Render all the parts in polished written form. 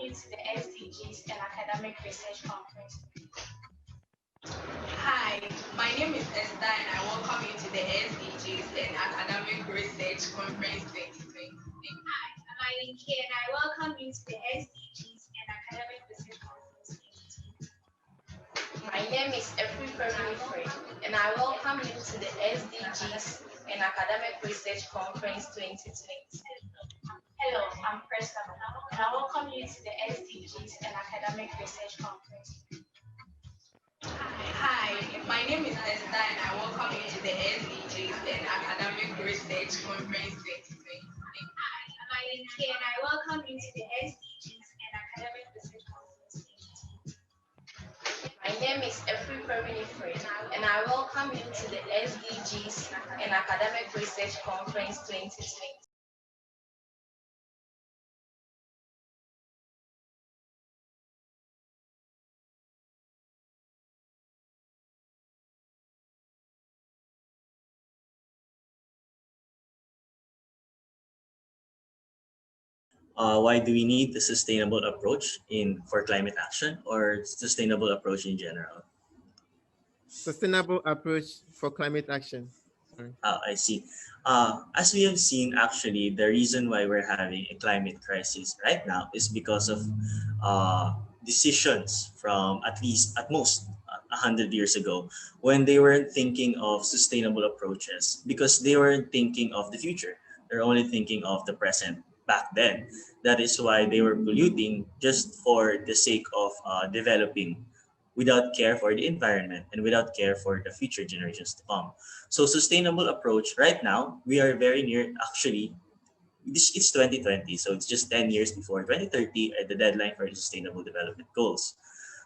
you to the SDGs and Academic Research Conference. Hi, my name is Esther and I welcome you to the SDGs and Academic Research Conference 2020. Hi, I'm Eileen K and I welcome you to the SDGs and Academic Research Conference 2020. My name is Efri Fermi and I welcome you to the SDGs and Academic Research Conference 2020. Hello, I'm Preston and I welcome you to the SDGs and Academic Research Conference. Hi, my name is Esther and I welcome you to the SDGs and Academic Research Conference 2020. Hi, I'm Eileen K and I welcome you to the SDGs and Academic Research Conference 2020. My name is Efri Fermi and I welcome you to the SDGs and Academic Research Conference 2020. Why do we need a sustainable approach for climate action or sustainable approach in general? Sustainable approach for climate action. I see. As we have seen, actually, the reason why we're having a climate crisis right now is because of decisions from at most 100 years ago, when they weren't thinking of sustainable approaches because they weren't thinking of the future. They're only thinking of the present back then. That is why they were polluting just for the sake of developing without care for the environment and without care for the future generations to come. So sustainable approach right now, we are very near, actually, it's 2020, so it's just 10 years before 2030 at the deadline for the Sustainable Development Goals.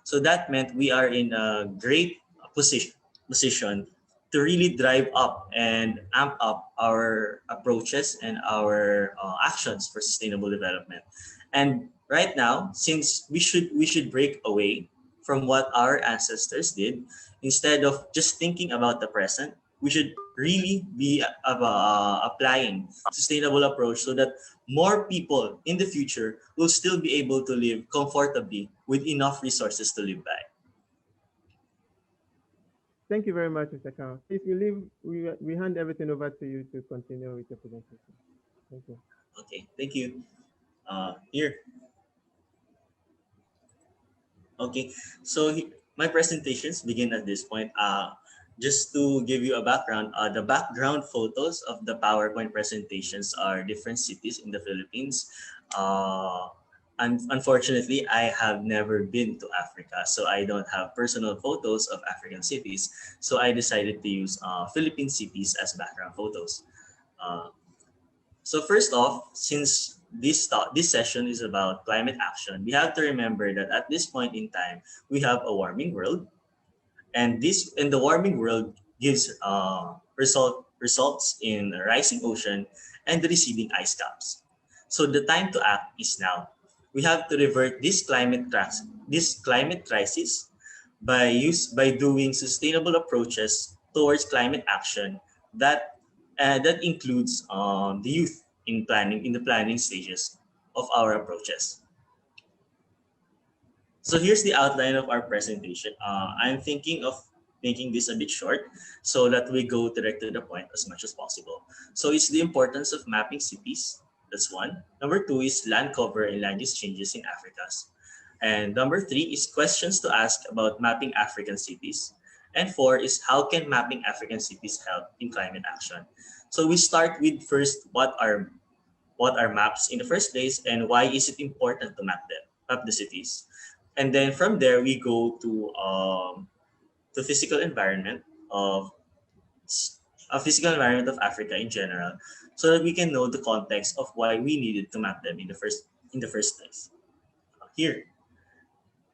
So that meant we are in a great position to really drive up and amp up our approaches and our actions for sustainable development. And right now, since we should break away from what our ancestors did, instead of just thinking about the present, we should really be applying sustainable approach so that more people in the future will still be able to live comfortably with enough resources to live by. Thank you very much, Mr. Kao. If you leave, we hand everything over to you to continue with your presentation. Thank you. Okay, thank you. Here. Okay, so my presentations begin at this point. Just to give you a background, the background photos of the PowerPoint presentations are different cities in the Philippines. Unfortunately, I have never been to Africa, so I don't have personal photos of African cities. So I decided to use Philippine cities as background photos. So first off, since this session is about climate action, we have to remember that at this point in time, we have a warming world. And the warming world gives results in a rising ocean and the receding ice caps. So the time to act is now. We have to revert this climate crisis by doing sustainable approaches towards climate action that includes the youth in the planning stages of our approaches. So here's the outline of our presentation. I'm thinking of making this a bit short so that we go direct to the point as much as possible. So it's the importance of mapping cities. That's one. Number two is land cover and land use changes in Africas. And number three is questions to ask about mapping African cities. And four is how can mapping African cities help in climate action? So we start with first what are maps in the first place and why is it important to map the cities. And then from there we go to the physical environment of Africa in general, so that we can know the context of why we needed to map them in the first place. Here.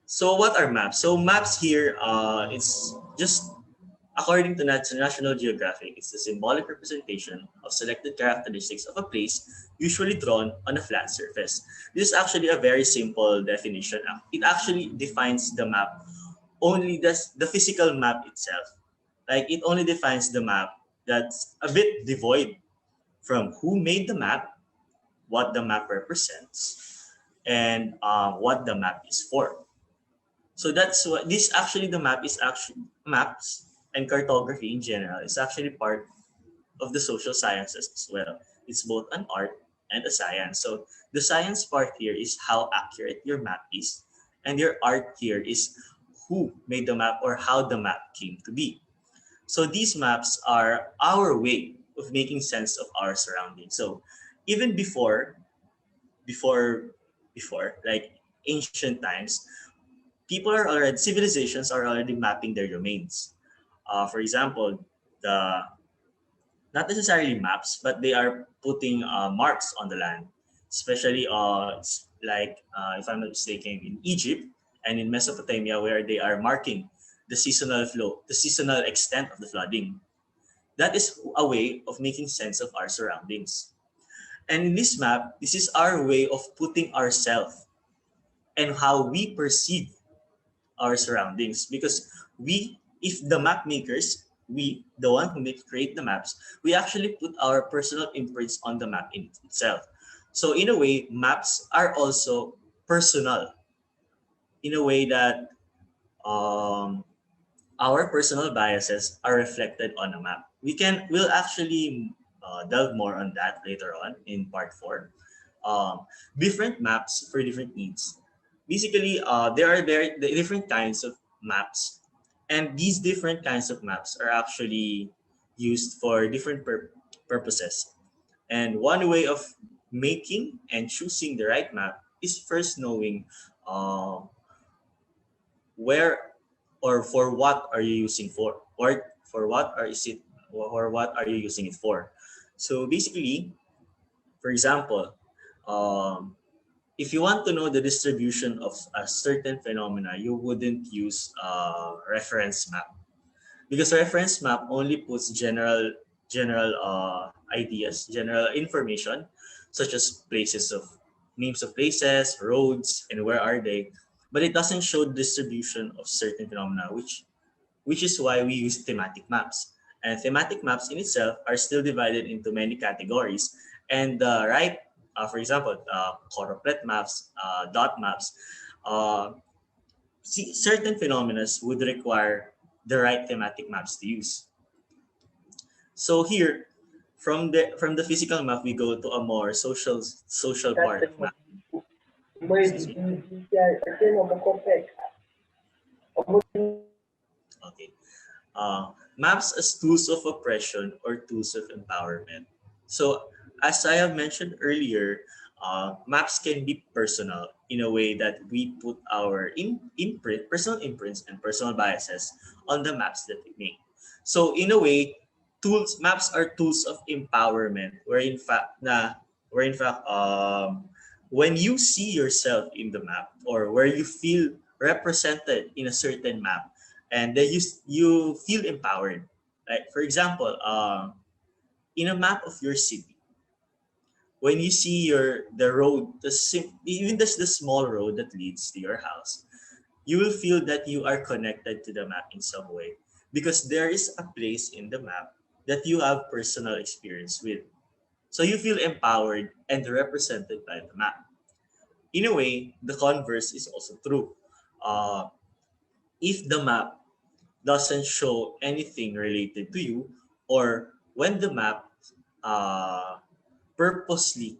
So what are maps? So maps here, it's just according to National Geographic, it's a symbolic representation of selected characteristics of a place, usually drawn on a flat surface. This is actually a very simple definition. It actually defines the map, only the physical map itself. Like it only defines the map that's a bit devoid from who made the map, what the map represents, and what the map is for. So that's what this actually the map is actually maps and cartography in general is actually part of the social sciences as well. It's both an art and a science. So the science part here is how accurate your map is, and your art here is who made the map or how the map came to be. So these maps are our way of making sense of our surroundings. So even before, before like ancient times, civilizations are already mapping their domains. For example, the not necessarily maps, but they are putting marks on the land, especially if I'm not mistaken, in Egypt and in Mesopotamia, where they are marking the seasonal flow, the seasonal extent of the flooding. That is a way of making sense of our surroundings. And in this map, this is our way of putting ourselves and how we perceive our surroundings, because if the map makers, the one who create the maps, we actually put our personal imprints on the map in itself. So in a way, maps are also personal, in a way that um, our personal biases are reflected on a map. We'll actually delve more on that later on in part 4. Different maps for different needs. Basically, there are the different kinds of maps, and these different kinds of maps are actually used for different purposes. And one way of making and choosing the right map is first knowing uh, where or for what are you using for what are is it or what are you using it for. So basically, for example, um, if you want to know the distribution of a certain phenomena, you wouldn't use a reference map, because reference map only puts general ideas, general information, such as names of places, roads, and where are they, but it doesn't show the distribution of certain phenomena, which is why we use thematic maps. And thematic maps in itself are still divided into many categories. And for example, choropleth maps, dot maps, uh, certain phenomena would require the right thematic maps to use. So here, from the physical map, we go to a more social part of map. Excuse me. Okay. Maps as tools of oppression or tools of empowerment. So, as I have mentioned earlier, maps can be personal in a way that we put our personal imprints and personal biases on the maps that we make. So, in a way, maps are tools of empowerment, where in fact, when you see yourself in the map, or where you feel represented in a certain map, and then you feel empowered. Like for example, in a map of your city, when you see the road, even just the small road that leads to your house, you will feel that you are connected to the map in some way, because there is a place in the map that you have personal experience with. So you feel empowered and represented by the map. In a way, the converse is also true. Uh, if the map doesn't show anything related to you, or when the map uh, purposely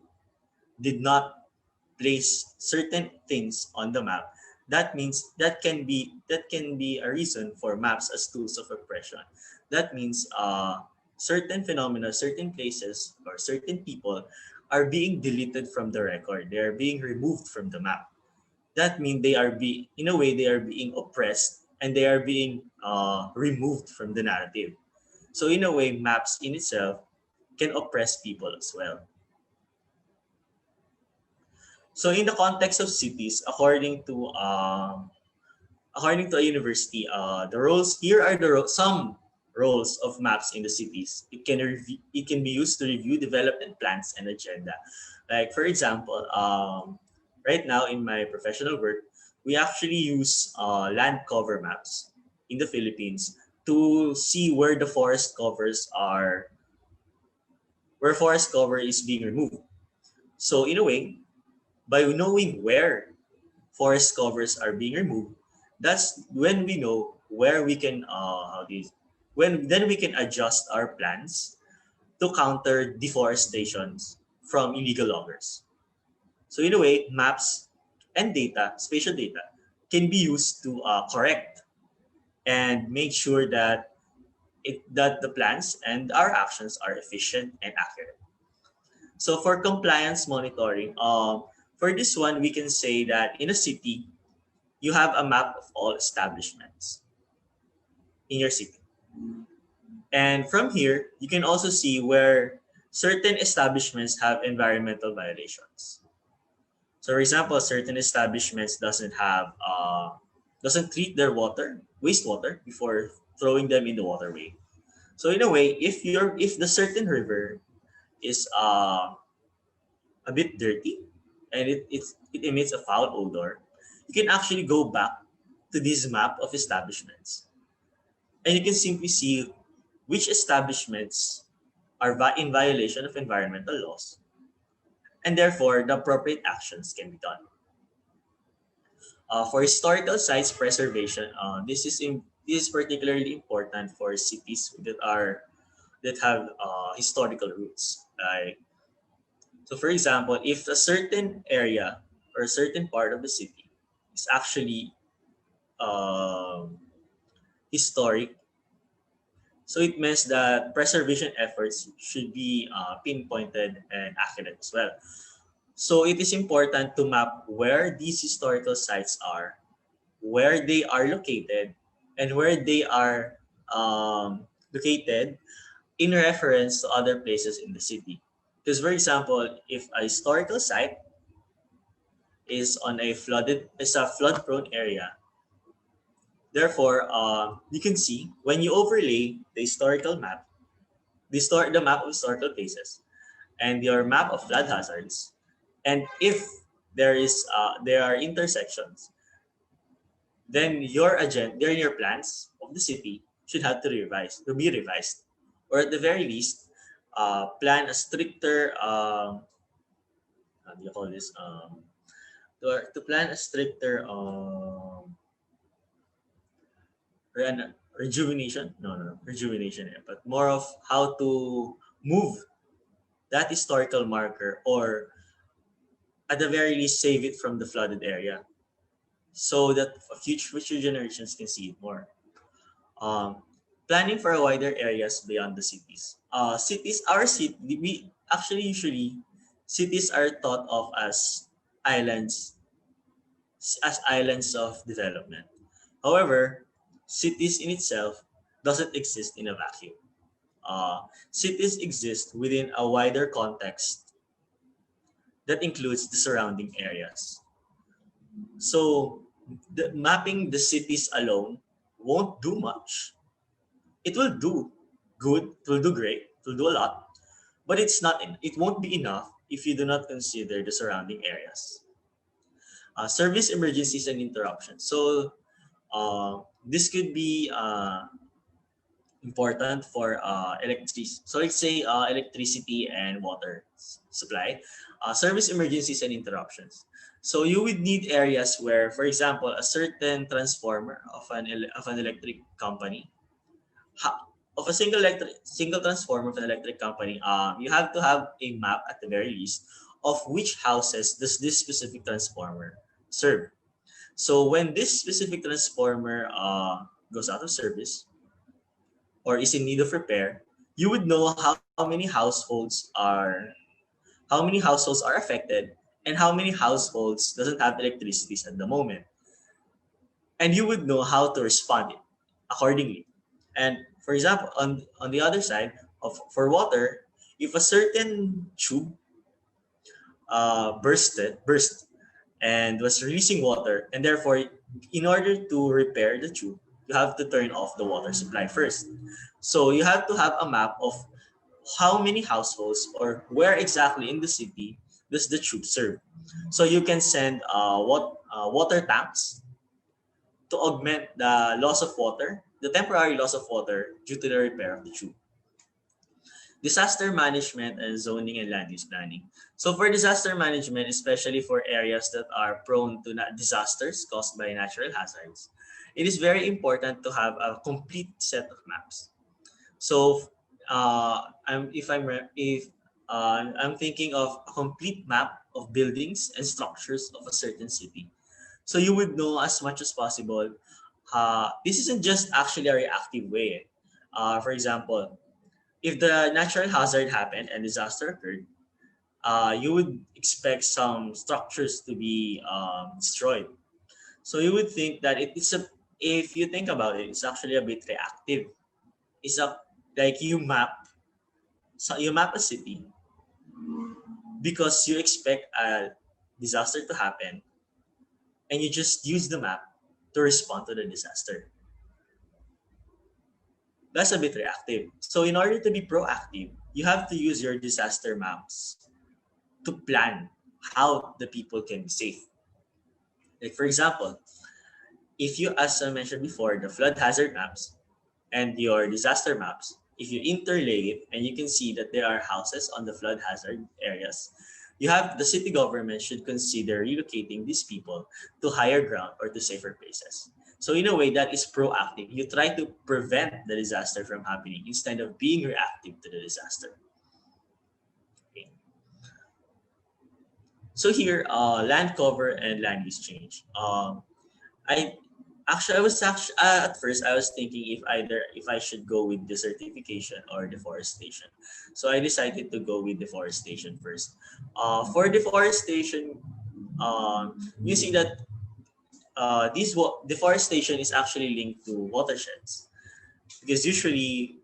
did not place certain things on the map, that means that can be a reason for maps as tools of oppression. That means certain phenomena, certain places, or certain people are being deleted from the record. They are being removed from the map. That means in a way, they are being oppressed, and they are being removed from the narrative. So in a way, maps in itself can oppress people as well. So in the context of cities, according to a university, the roles here are some roles of maps in the cities. It can be used to review development plans and agenda. Like for example, right now in my professional work, we actually use land cover maps in the Philippines to see where forest cover is being removed. So in a way, by knowing where forest covers are being removed, that's when we know where we can then we can adjust our plans to counter deforestation from illegal loggers. So in a way, maps and data, spatial data, can be used to correct and make sure that that the plans and our actions are efficient and accurate. So for compliance monitoring, for this one, we can say that in a city, you have a map of all establishments in your city. And from here, you can also see where certain establishments have environmental violations. So for example, certain establishments doesn't treat their wastewater before throwing them in the waterway. So in a way, if the certain river is a bit dirty and it emits a foul odor, you can actually go back to this map of establishments. And you can simply see which establishments are in violation of environmental laws, and therefore the appropriate actions can be done. For historical sites preservation, this is particularly important for cities that have historical roots. So, for example, if a certain area or a certain part of the city is actually historic, so it means that preservation efforts should be pinpointed and accurate as well. So it is important to map where these historical sites are, where they are located, and where they are located in reference to other places in the city. Because, for example, if a historical site is a flood-prone area, therefore, you can see when you overlay the historical map, the map of historical places, and your map of flood hazards, and if there are intersections, then your plans of the city should have to be revised, or at the very least, plan a stricter how do you call this to plan a stricter rejuvenation no rejuvenation, but more of how to move that historical marker, or at the very least save it from the flooded area, so that future generations can see it more. Um, Planning for wider areas beyond the cities. We actually usually cities are thought of as islands of development. However, cities in itself doesn't exist in a vacuum. Cities exist within a wider context that includes the surrounding areas. So, mapping the cities alone won't do much. It will do good, it will do great, it will do a lot, but it won't be enough if you do not consider the surrounding areas. Service emergencies and interruptions. So, this could be important for electricity. So let's say electricity and water supply, service emergencies and interruptions. So you would need areas where, for example, a certain transformer of an electric company, of a single transformer of an electric company, you have to have a map at the very least of which houses does this specific transformer serve. So when this specific transformer goes out of service or is in need of repair, you would know how many households are affected and how many households doesn't have electricity at the moment. And you would know how to respond accordingly. And for example, on the other side for water, if a certain tube burst and was releasing water, and therefore, in order to repair the tube, you have to turn off the water supply first. So you have to have a map of how many households or where exactly in the city does the tube serve. So you can send water tanks to augment the temporary loss of water due to the repair of the tube. Disaster management and zoning and land use planning. So for disaster management, especially for areas that are prone to disasters caused by natural hazards, it is very important to have a complete set of maps. So I'm thinking of a complete map of buildings and structures of a certain city. So you would know as much as possible. This isn't just actually a reactive way. For example, if the natural hazard happened and disaster occurred, you would expect some structures to be destroyed. So you would think that if you think about it, it's actually a bit reactive. It's like you map a city because you expect a disaster to happen, and you just use the map to respond to the disaster. That's a bit reactive. So in order to be proactive, you have to use your disaster maps to plan how the people can be safe. Like for example, if you, as I mentioned before, the flood hazard maps and your disaster maps, if you interlay it and you can see that there are houses on the flood hazard areas, the city government should consider relocating these people to higher ground or to safer places. So in a way that is proactive. You try to prevent the disaster from happening instead of being reactive to the disaster. Okay. So here, land cover and land use change. I at first I was thinking if I should go with desertification or deforestation. So I decided to go with deforestation first. For deforestation, you see that deforestation is actually linked to watersheds, because usually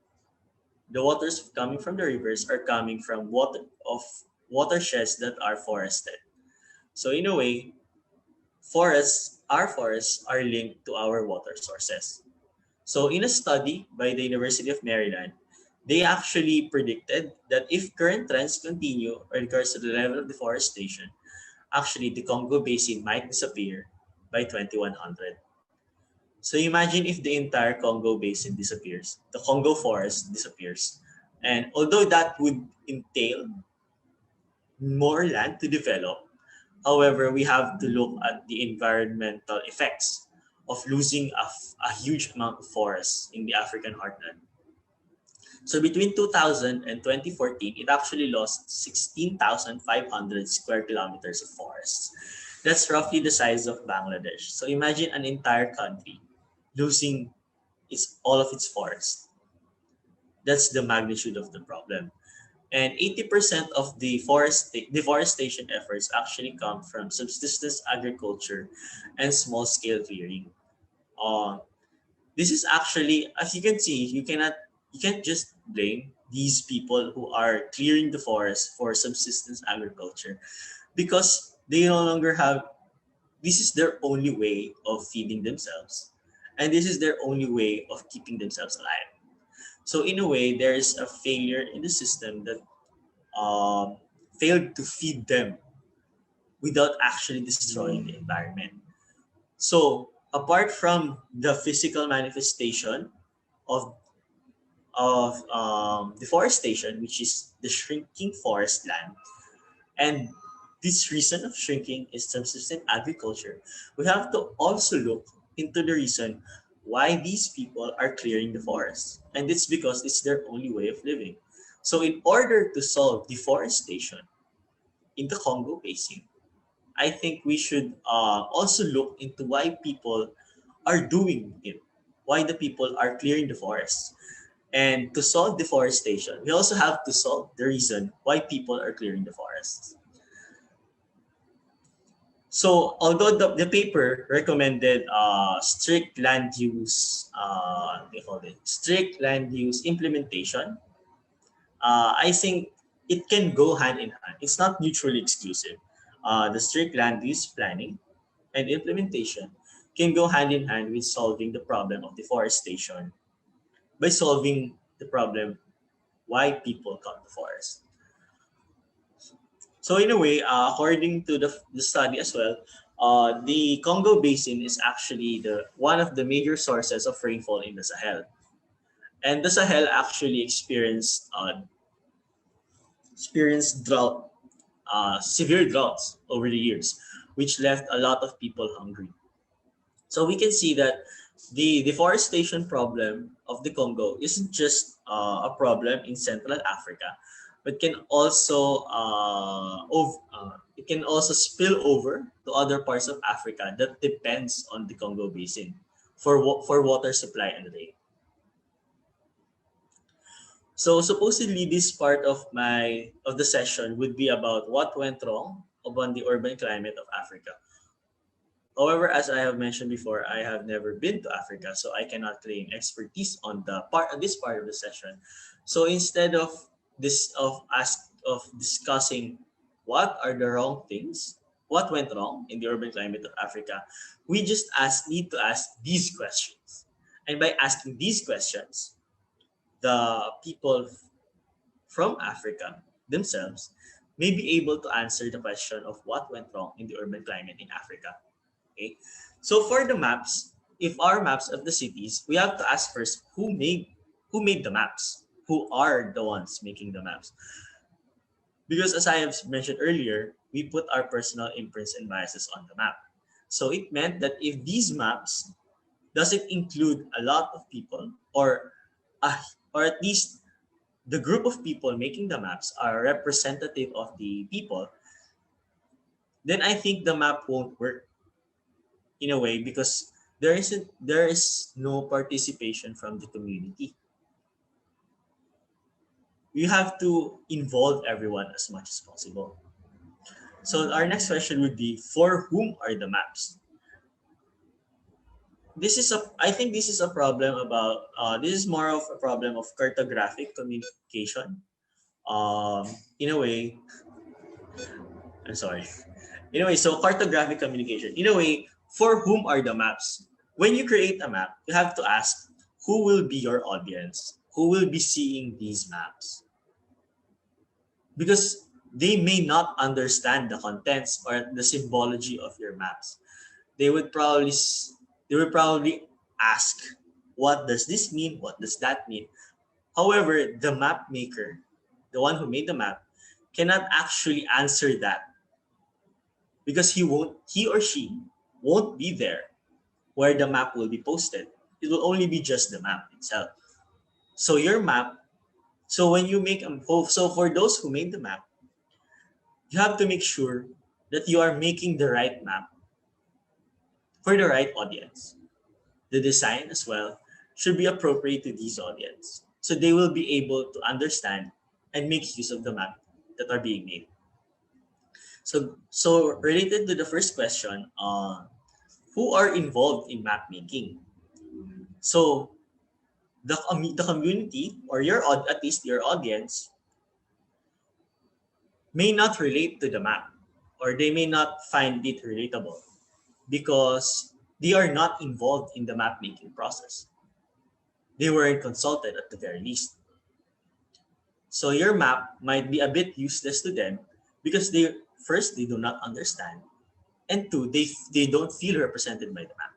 the waters coming from the rivers are coming from watersheds that are forested. So in a way, our forests are linked to our water sources. So in a study by the University of Maryland, they actually predicted that if current trends continue with regards to the level of deforestation, actually the Congo Basin might disappear by 2100. So imagine if the entire Congo Basin disappears, the Congo forest disappears. And although that would entail more land to develop, however, we have to look at the environmental effects of losing a huge amount of forests in the African heartland. So between 2000 and 2014, it actually lost 16,500 square kilometers of forests. That's roughly the size of Bangladesh. So imagine an entire country losing all of its forests. That's the magnitude of the problem. And 80% of the deforestation efforts actually come from subsistence agriculture and small-scale clearing. This is actually, as you can see, you can't just blame these people who are clearing the forest for subsistence agriculture, because they no longer have. This is their only way of feeding themselves, and this is their only way of keeping themselves alive. So in a way, there is a failure in the system that failed to feed them without actually destroying the environment. So apart from the physical manifestation of deforestation, which is the shrinking forest land, and this reason of shrinking is subsistence agriculture, we have to also look into the reason why these people are clearing the forest. And it's because it's their only way of living. So in order to solve deforestation in the Congo Basin, I think we should also look into why people are doing it, why the people are clearing the forests. And to solve deforestation, we also have to solve the reason why people are clearing the forests. So although the paper recommended strict land use, strict land use implementation, I think it can go hand in hand. It's not mutually exclusive. The strict land use planning and implementation can go hand in hand with solving the problem of deforestation by solving the problem why people cut the forest. So in a way, according to the study as well, the Congo Basin is actually one of the major sources of rainfall in the Sahel. And the Sahel actually experienced experienced severe droughts over the years, which left a lot of people hungry. So we can see that the deforestation problem of the Congo isn't just a problem in Central Africa, but it can also spill over to other parts of Africa that depends on the Congo Basin for water supply and rain. So supposedly this part of the session would be about what went wrong upon the urban climate of Africa. However, as I have mentioned before, I have never been to Africa, so I cannot claim expertise on this part of the session. So instead of discussing what are the wrong things, what went wrong in the urban climate of Africa, we just need to ask these questions. And by asking these questions, the people from Africa themselves may be able to answer the question of what went wrong in the urban climate in Africa. Okay, so for the maps, if our maps of the cities, we have to ask first who made the maps, who are the ones making the maps. Because as I have mentioned earlier, we put our personal imprints and biases on the map. So it meant that if these maps doesn't include a lot of people, or at least the group of people making the maps are representative of the people, then I think the map won't work in a way, because there is no participation from the community. You have to involve everyone as much as possible. So our next question would be, for whom are the maps? I think this is a problem about this is more of a problem of cartographic communication. In a way, I'm sorry. In a way, so cartographic communication. In a way, for whom are the maps? When you create a map, you have to ask who will be your audience, who will be seeing these maps. Because they may not understand the contents or the symbology of your maps. They would probably ask, what does this mean? What does that mean? However, the map maker, the one who made the map, cannot actually answer that, because he or she won't be there where the map will be posted. It will only be just the map itself. So your map, so when you make so for those who made the map, you have to make sure that you are making the right map for the right audience. The design as well should be appropriate to these audience, so they will be able to understand and make use of the map that are being made. So related to the first question, who are involved in map making? So the community, or at least your audience, may not relate to the map, or they may not find it relatable, because they are not involved in the map making process. They weren't consulted at the very least. So your map might be a bit useless to them, because they do not understand, and two, they don't feel represented by the map.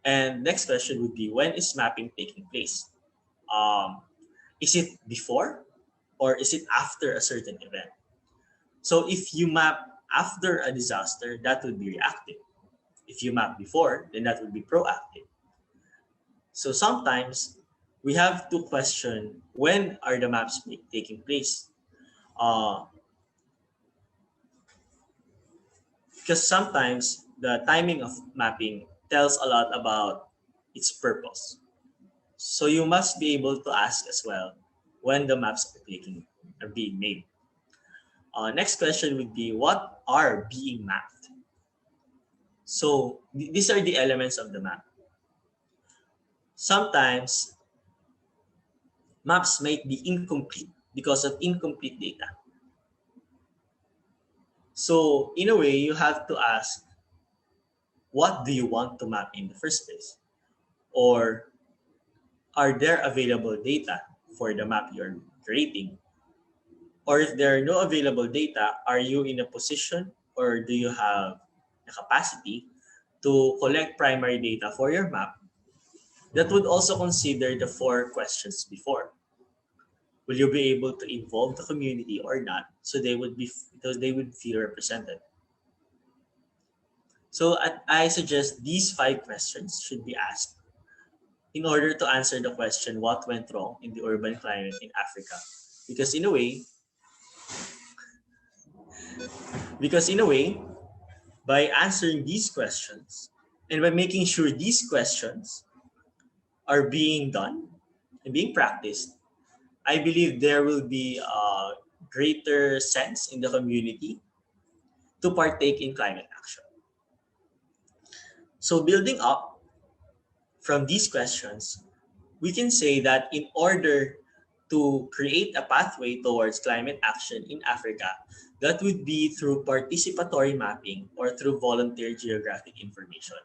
And next question would be, when is mapping taking place? Is it before, or is it after a certain event? So if you map after a disaster, that would be reactive. If you map before, then that would be proactive. So sometimes we have to question, when are the maps taking place? Because sometimes the timing of mapping tells a lot about its purpose. So you must be able to ask as well when the maps are being made. Next question would be, what are being mapped? So these are the elements of the map. Sometimes maps might be incomplete because of incomplete data. So in a way, you have to ask, what do you want to map in the first place? Or are there available data for the map you're creating? Or if there are no available data, are you in a position, or do you have the capacity to collect primary data for your map that would also consider the 4 questions before, Will you be able to involve the community or not? So they would feel represented. So I suggest these 5 questions should be asked in order to answer the question, what went wrong in the urban climate in Africa? Because in a way, by answering these questions and by making sure these questions are being done and being practiced, I believe there will be a greater sense in the community to partake in climate action. So building up from these questions, we can say that in order to create a pathway towards climate action in Africa, that would be through participatory mapping or through volunteer geographic information.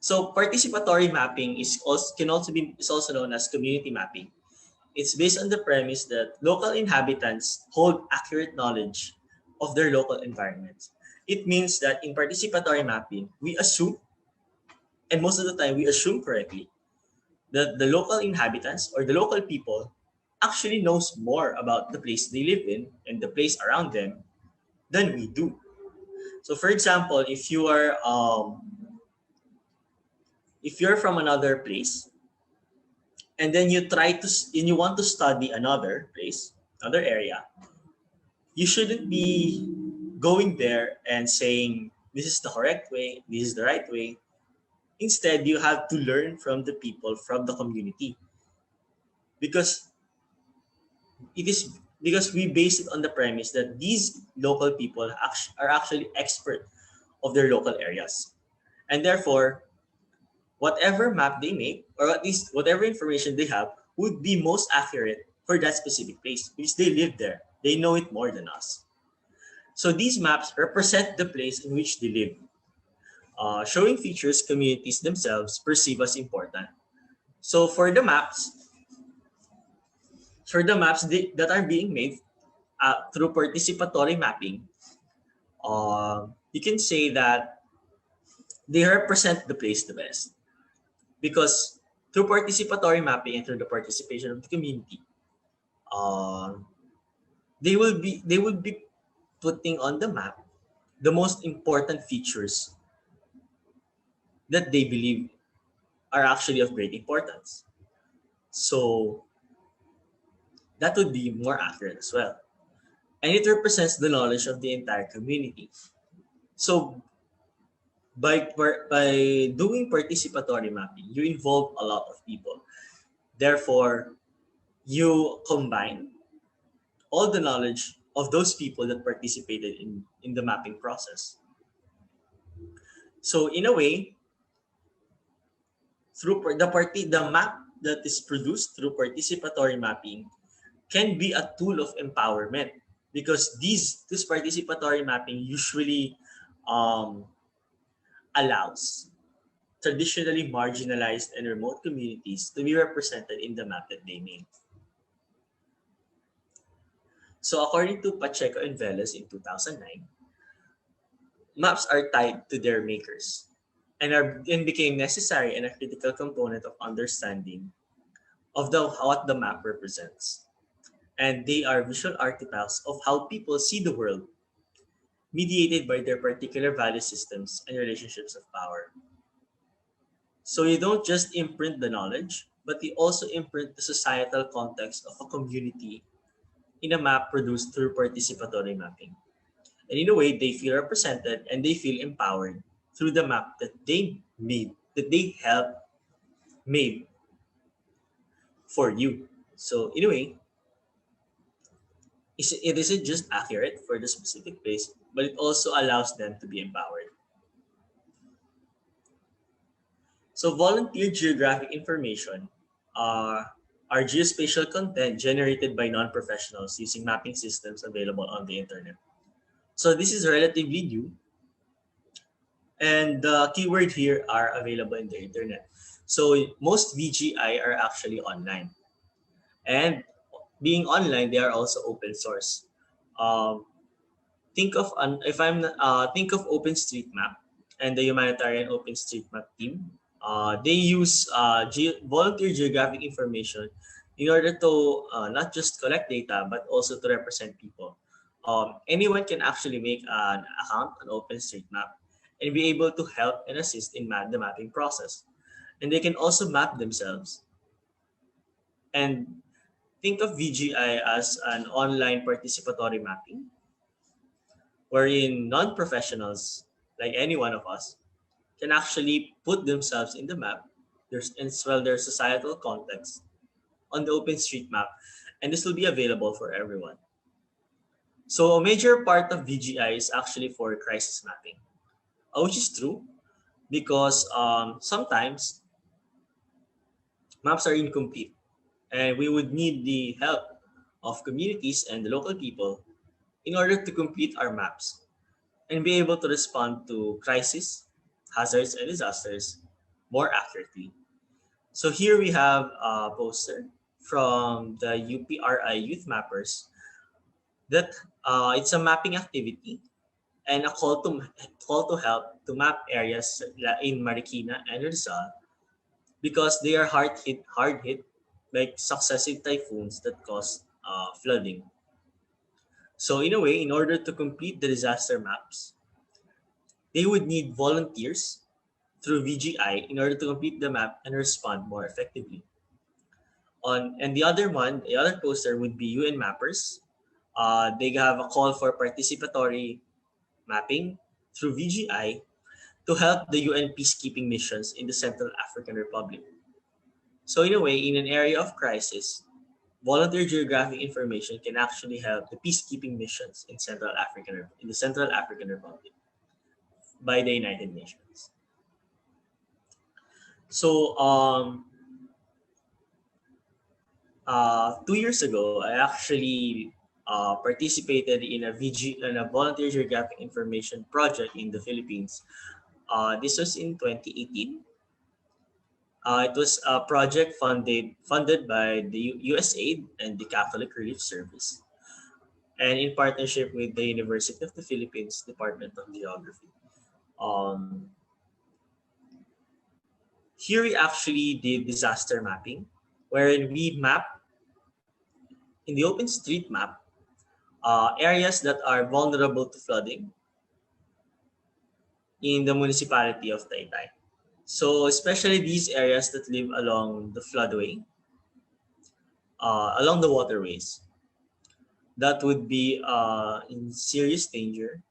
So participatory mapping is also known as community mapping. It's based on the premise that local inhabitants hold accurate knowledge of their local environments. It means that in participatory mapping, we assume, and most of the time we assume correctly, that the local inhabitants or the local people actually knows more about the place they live in and the place around them than we do. So for example, if you're from another place, and then you want to study another place, another area, you shouldn't be going there and saying, this is the correct way, this is the right way. Instead, you have to learn from the people from the community. Because we base it on the premise that these local people are actually expert of their local areas. And therefore, whatever map they make, or at least whatever information they have, would be most accurate for that specific place, because they live there. They know it more than us. So these maps represent the place in which they live, showing features communities themselves perceive as important. So for the maps that are being made through participatory mapping, you can say that they represent the place the best. Because through participatory mapping and through the participation of the community, they will be putting on the map the most important features that they believe are actually of great importance. So that would be more accurate as well. And it represents the knowledge of the entire community. So by doing participatory mapping, you involve a lot of people. Therefore, you combine all the knowledge of those people that participated in the mapping process. So in a way, through the map that is produced through participatory mapping can be a tool of empowerment, because this participatory mapping usually allows traditionally marginalized and remote communities to be represented in the map that they made. So according to Pacheco and Veles in 2009, maps are tied to their makers and became necessary and a critical component of understanding of what the map represents. And they are visual archetypes of how people see the world, mediated by their particular value systems and relationships of power. So you don't just imprint the knowledge, but you also imprint the societal context of a community in a map produced through participatory mapping. And in a way, they feel represented and they feel empowered through the map that they helped made for you. So in a way, it isn't just accurate for the specific place, but it also allows them to be empowered. So volunteer geographic information are geospatial content generated by non-professionals using mapping systems available on the internet. So this is relatively new, and the keyword here are available in the internet. So most VGI are actually online, and being online, they are also open source. Think of OpenStreetMap and the humanitarian OpenStreetMap team. They use volunteer geographic information in order to not just collect data, but also to represent people. Anyone can actually make an account on OpenStreetMap and be able to help and assist in the mapping process. And they can also map themselves. And think of VGI as an online participatory mapping, wherein non-professionals, like any one of us, can actually put themselves in the map as well their societal context on the OpenStreetMap, and this will be available for everyone. So a major part of VGI is actually for crisis mapping, which is true because sometimes maps are incomplete and we would need the help of communities and the local people in order to complete our maps and be able to respond to crises, hazards, and disasters more accurately. So here we have a poster from the UPRI Youth Mappers that it's a mapping activity and a call to help to map areas in Marikina and Rizal because they are hard hit by successive typhoons that caused flooding. So in a way, in order to complete the disaster maps, they would need volunteers through VGI in order to complete the map and respond more effectively. And the other poster would be UN Mappers. They have a call for participatory mapping through VGI to help the UN peacekeeping missions in the Central African Republic. So in a way, in an area of crisis, volunteer geographic information can actually help the peacekeeping missions in the Central African Republic by the United Nations. So 2 years ago, I actually participated in a volunteer geographic information project in the Philippines. This was in 2018. It was a project funded by the USAID and the Catholic Relief Service, and in partnership with the University of the Philippines Department of Geography. Um, Here we actually did disaster mapping, wherein we map in the OpenStreetMap areas that are vulnerable to flooding in the municipality of Taytay. So especially these areas that live along the floodway, along the waterways, that would be in serious danger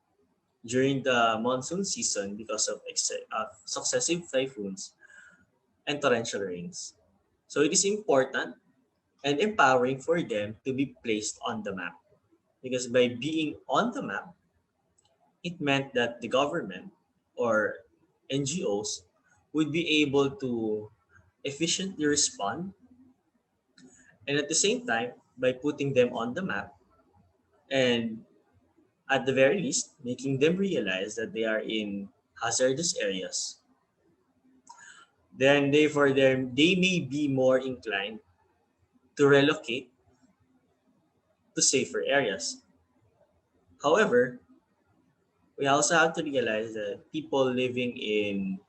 during the monsoon season because of successive typhoons and torrential rains. So it is important and empowering for them to be placed on the map because by being on the map, it meant that the government or NGOs would be able to efficiently respond, and at the same time, by putting them on the map and at the very least making them realize that they are in hazardous areas, then they may be more inclined to relocate to safer areas. However, we also have to realize that people living in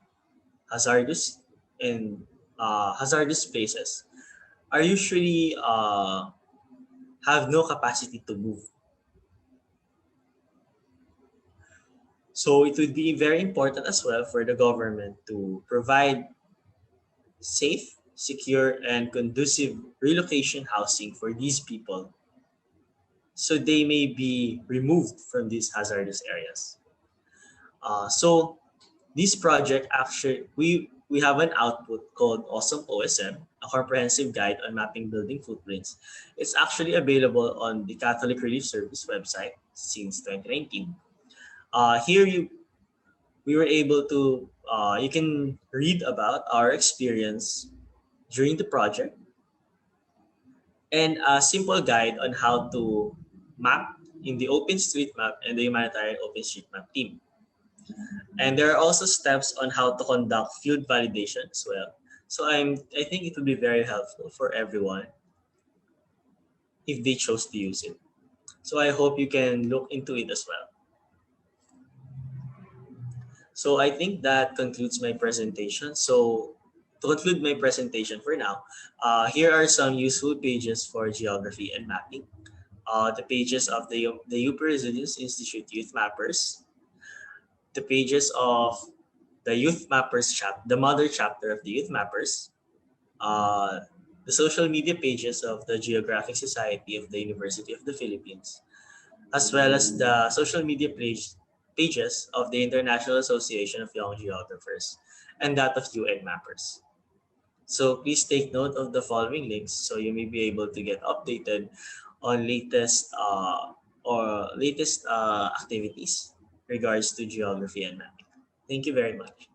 hazardous and hazardous places are usually have no capacity to move. So it would be very important as well for the government to provide safe, secure, and conducive relocation housing for these people so they may be removed from these hazardous areas. So this project actually, we have an output called Awesome OSM, a comprehensive guide on mapping building footprints. It's actually available on the Catholic Relief Service website since 2019. We were able to, you can read about our experience during the project and a simple guide on how to map in the OpenStreetMap and the humanitarian OpenStreetMap team. And there are also steps on how to conduct field validation as well. So I think it will be very helpful for everyone if they chose to use it. So I hope you can look into it as well. So I think that concludes my presentation. So To conclude my presentation for now, here are some useful pages for geography and mapping. The pages of the UP Resilience Institute Youth Mappers, the pages of the Youth Mappers the mother chapter of the Youth Mappers, uh, the social media pages of the Geographic Society of the University of the Philippines, as well as the social media pages of the International Association of Young Geographers and that of UN Mappers. So please take note of the following links so you may be able to get updated on latest activities regards to geography and mapping. Thank you very much.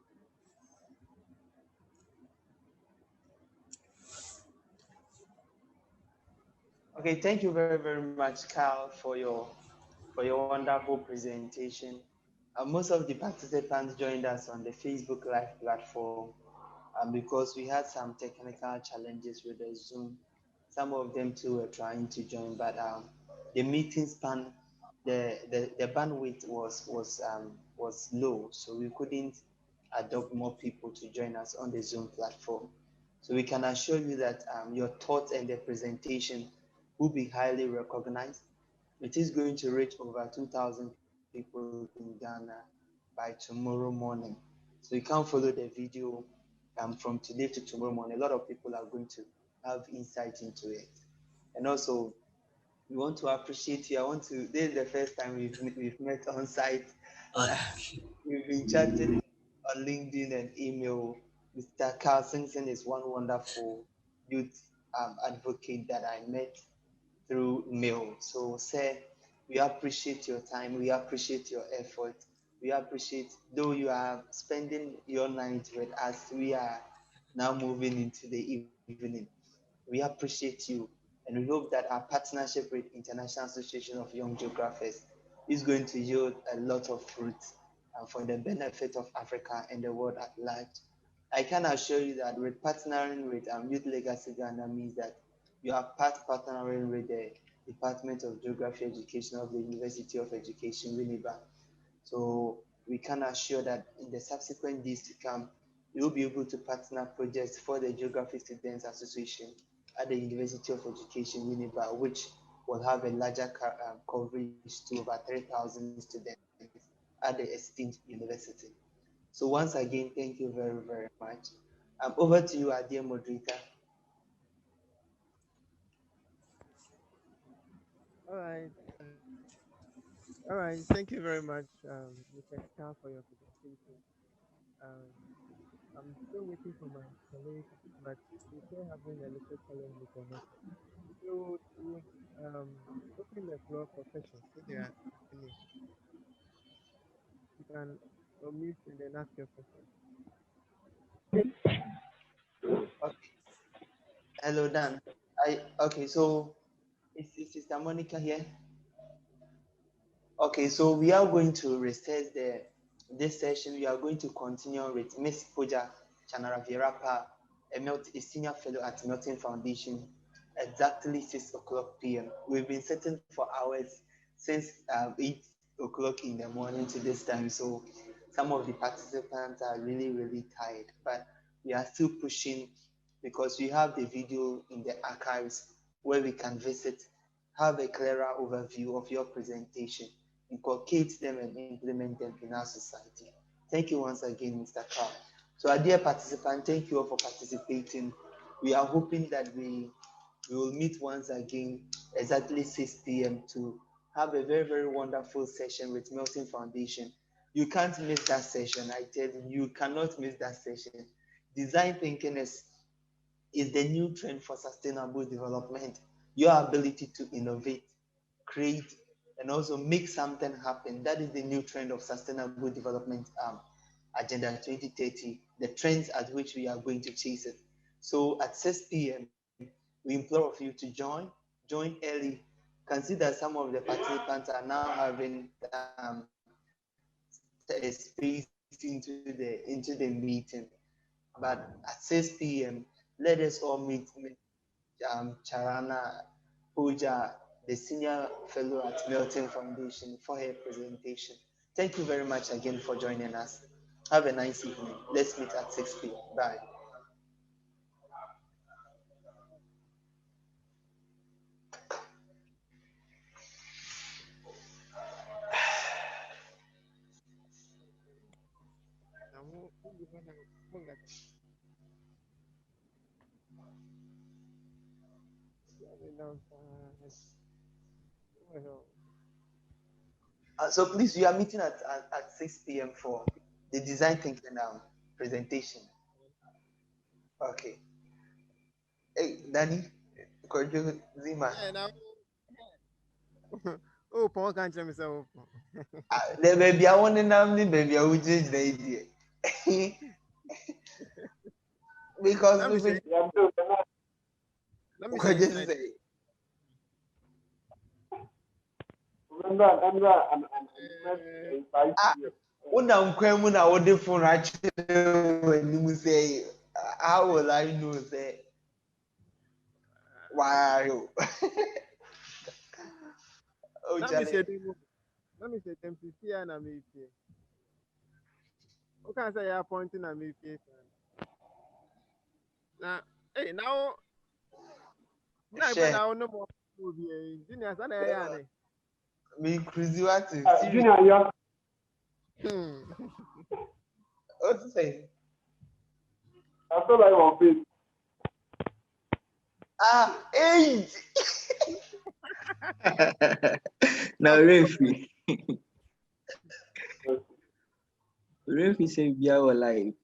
Okay, thank you very, very much, Carl, for your wonderful presentation. Most of the participants joined us on the Facebook Live platform because we had some technical challenges with the Zoom. Some of them too were trying to join, but the meeting span, the bandwidth was low, so we couldn't adopt more people to join us on the Zoom platform. So we can assure you that your thoughts and the presentation will be highly recognized. It is going to reach over 2,000 people in Ghana by tomorrow morning. So you can follow the video from today to tomorrow morning. A lot of people are going to have insight into it. And also, we want to appreciate you. This is the first time we've met on site. Uh, We've been chatting on LinkedIn and email. Mr. Carl Singson is one wonderful youth advocate that I met through mail. So, sir, we appreciate your time. We appreciate your effort. We appreciate, though you are spending your night with us, we are now moving into the evening. We appreciate you, and we hope that our partnership with International Association of Young Geographers is going to yield a lot of fruits for the benefit of Africa and the world at large. I can assure you that with partnering with Youth Legacy Ghana means that you are partnering with the Department of Geography Education of the University of Education, Winneba. So we can assure that in the subsequent days to come, you will be able to partner projects for the Geography Students Association at the University of Education, Winneba, which will have a larger coverage to over 3,000 students at the esteemed university. So once again, thank you very, very much. Over to you, our dear moderator. All right. All right. Thank you very much, Mr. Khan, for your presentation. Um, I'm still waiting for my colleague, but we're still having a little challenge with the network. So we would open the floor for questions. If there are any, you can unmute and then ask your question. Okay. Hello, Dan. Okay, so is Sister Monica here? Okay, so we are going to recess this session. We are going to continue with Miss Pooja Chanaravirapa, a senior fellow at Milton Foundation, exactly 6 o'clock p.m. We've been sitting for hours since 8 o'clock in the morning to this time, so some of the participants are really, really tired, but we are still pushing because we have the video in the archives where we can visit, have a clearer overview of your presentation, inculcate them and implement them in our society. Thank you once again, Mr. Carl. So, our dear participants, thank you all for participating. We are hoping that we will meet once again exactly 6 p.m. to have a very, very wonderful session with Milton Foundation. You can't miss that session. I tell you, you cannot miss that session. Design thinking is the new trend for sustainable development. Your ability to innovate, create, and also make something happen. That is the new trend of sustainable development agenda 2030, the trends at which we are going to chase it. So at 6 p.m., we implore of you to join early. Consider some of the participants are now having space into the meeting. But at 6 p.m., let us all meet Charana Pooja, the senior fellow at Milton Foundation, for her presentation. Thank you very much again for joining us. Have a nice evening. Let's meet at 6 p.m. Bye. So please, we are meeting at 6 p.m. for the design thinking presentation. Okay. Hey, Danny, Kojo Zima. Oh, Paul can't tell me so. There may be a one in Namni, baby, I would change the idea. Because Let me we say, will let me Kojo say, say, Una Kwemuna, what the phone actually when you say, how will I know that? Why? Oh, let me Charlie. say, let me say, temperature and I'm here. Who can say you're pointing at me? Now, hey, now I bet Share. I no more movie. Junior, son, I Me crazy what is Junior, yeah. what to say? I feel like on face. Hey! Now, referee. Referee say, "Be our life."